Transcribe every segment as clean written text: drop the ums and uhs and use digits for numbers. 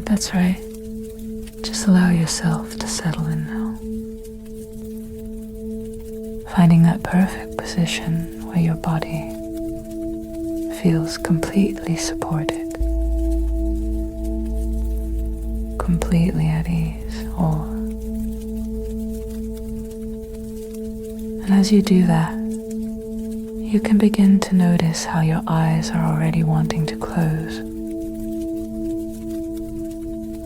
That's right. Just allow yourself to settle in now. Finding that perfect position where your body feels completely supported, completely at ease. And as you do that, you can begin to notice how your eyes are already wanting to close.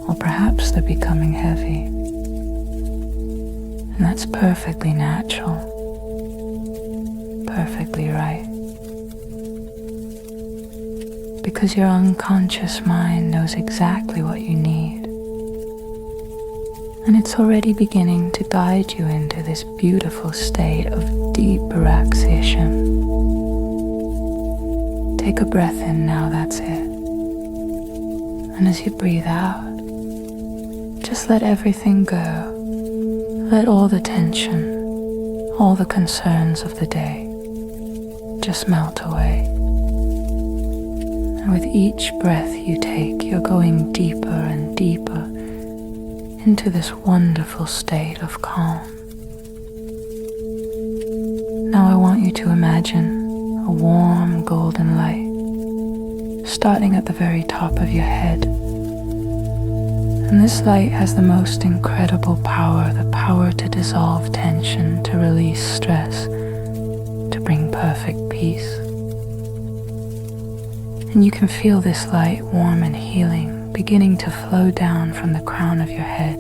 Or perhaps they're becoming heavy. And that's perfectly natural, perfectly right. Because your unconscious mind knows exactly what you need. And it's already beginning to guide you into this beautiful state of deep relaxation. Take a breath in now, that's it. And as you breathe out, just let everything go. Let all the tension, all the concerns of the day just melt away. And with each breath you take, you're going deeper and deeper into this wonderful state of calm. Now I want you to imagine a warm golden light starting at the very top of your head. And this light has the most incredible power, the power to dissolve tension, to release stress, to bring perfect peace. And you can feel this light, warm and healing, beginning to flow down from the crown of your head,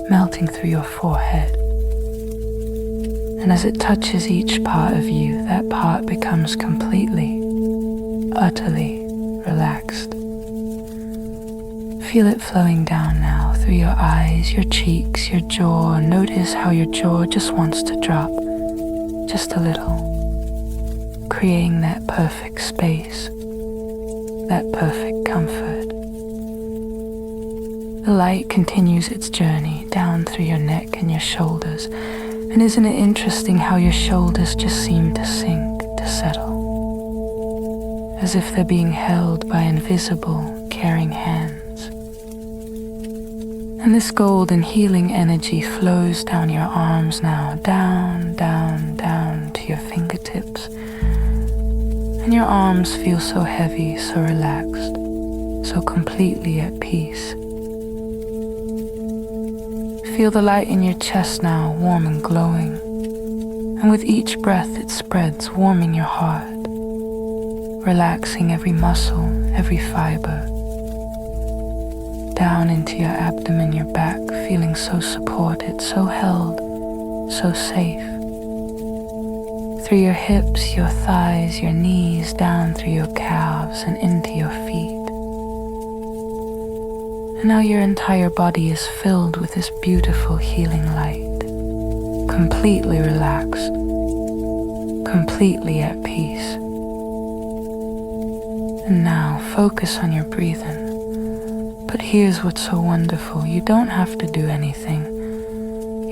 melting through your forehead. And as it touches each part of you, that part becomes completely, utterly relaxed. Feel it flowing down now through your eyes, your cheeks, your jaw. Notice how your jaw just wants to drop, just a little, creating that perfect space, that perfect comfort. The light continues its journey down through your neck and your shoulders. And isn't it interesting how your shoulders just seem to sink, to settle, as if they're being held by invisible, caring hands. And this golden healing energy flows down your arms now, down, down, down to your fingertips. And your arms feel so heavy, so relaxed, so completely at peace. Feel the light in your chest now, warm and glowing. And with each breath it spreads, warming your heart, relaxing every muscle, every fiber. Down into your abdomen, your back, feeling so supported, so held, so safe. Through your hips, your thighs, your knees, down through your calves and into your feet. And now your entire body is filled with this beautiful healing light, completely relaxed, completely at peace. And now focus on your breathing. But here's what's so wonderful, you don't have to do anything.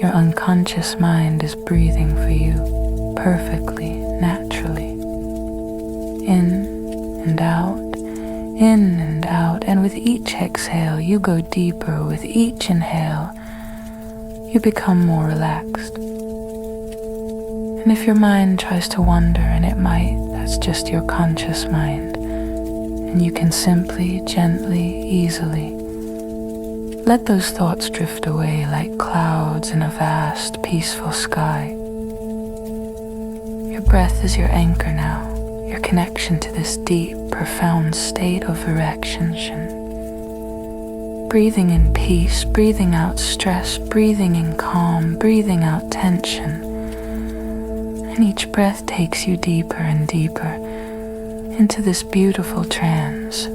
Your unconscious mind is breathing for you perfectly, naturally. In and out, in and out, and with each exhale you go deeper. With each inhale you become more relaxed. And if your mind tries to wander, and it might, that's just your conscious mind. And you can simply, gently, easily let those thoughts drift away like clouds in a vast, peaceful sky. Your breath is your anchor now, your connection to this deep, profound state of relaxation. Breathing in peace, breathing out stress, breathing in calm, breathing out tension. And each breath takes you deeper and deeper into this beautiful trance,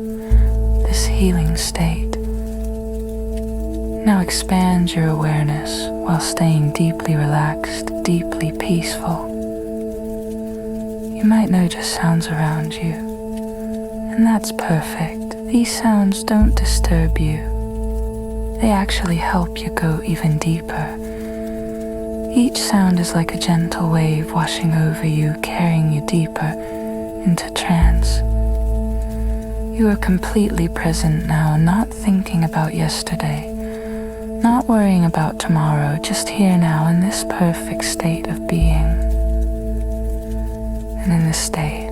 this healing state. Now expand your awareness while staying deeply relaxed, deeply peaceful. You might notice sounds around you, and that's perfect. These sounds don't disturb you. They actually help you go even deeper. Each sound is like a gentle wave washing over you, carrying you deeper into trance. You are completely present now, not thinking about yesterday, not worrying about tomorrow, just here now in this perfect state of being. And in this state,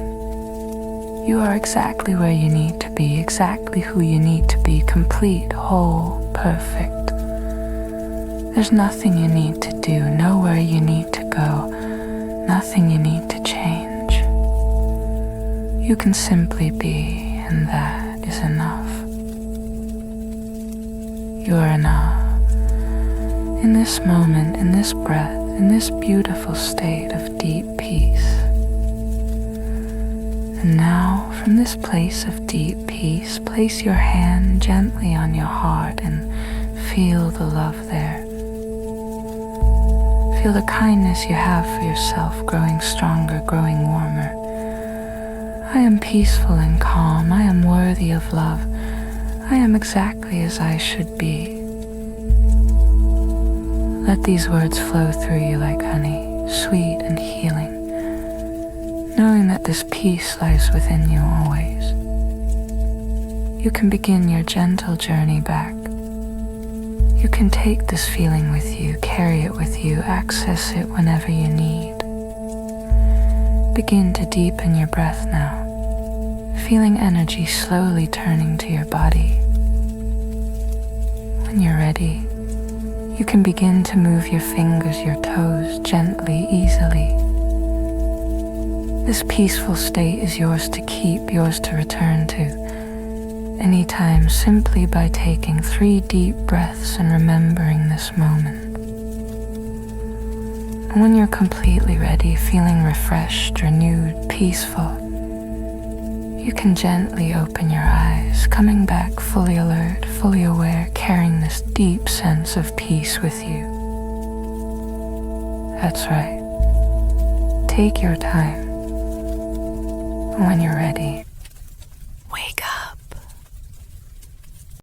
you are exactly where you need to be, exactly who you need to be, complete, whole, perfect. There's nothing you need to do, nowhere you need to go, nothing you need to change. You can simply be, and that is enough. You are enough. In this moment, in this breath, in this beautiful state of deep peace. And now, from this place of deep peace, place your hand gently on your heart and feel the love there. Feel the kindness you have for yourself growing stronger, growing warmer. I am peaceful and calm. I am worthy of love. I am exactly as I should be. Let these words flow through you like honey, sweet and healing, knowing that this peace lies within you always. You can begin your gentle journey back. You can take this feeling with you, carry it with you, access it whenever you need. Begin to deepen your breath now, feeling energy slowly turning to your body. When you're ready, you can begin to move your fingers, your toes, gently, easily. This peaceful state is yours to keep, yours to return to, anytime, simply by taking 3 deep breaths and remembering this moment. And when you're completely ready, feeling refreshed, renewed, peaceful, you can gently open your eyes, coming back fully alert, fully aware, carrying this deep sense of peace with you. That's right. Take your time. When you're ready,